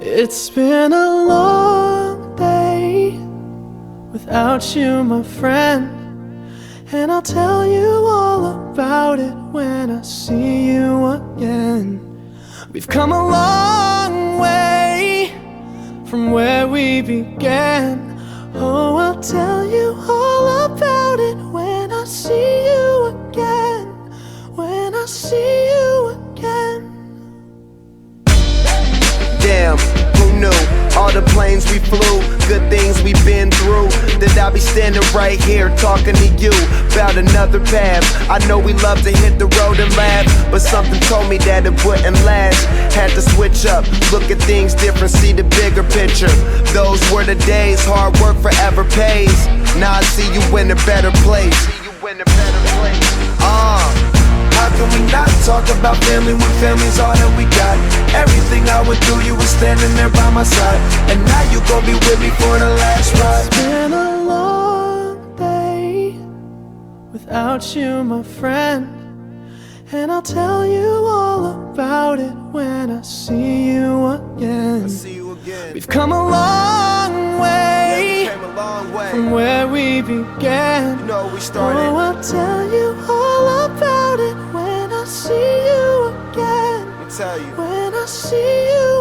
It's been a long day without you, my friend, and I'll tell you all about it when I see you again. We've come a long way from where we began. Oh, I'll tell you all about it when I see you again. When I see you again. Damn, who knew? All the planes we flew, good things we've been through, that I'll be standing right here talking to you about another path. I know we love to hit the road and laugh, but something told me that it wouldn't last. Had to switch up, look at things different, see the bigger picture. Those were the days, hard work forever pays. Now I see you in a better place. How can we not talk about family when family's all that we got? Everything I went through, you were standing there by my side, and now you gon' be with me for the last ride. It's been a long day without you, my friend, and I'll tell you all about it when I see you again. We've come a long way, from where we began. Oh, I'll tell you all about it when I see you again. Tell you. When I see you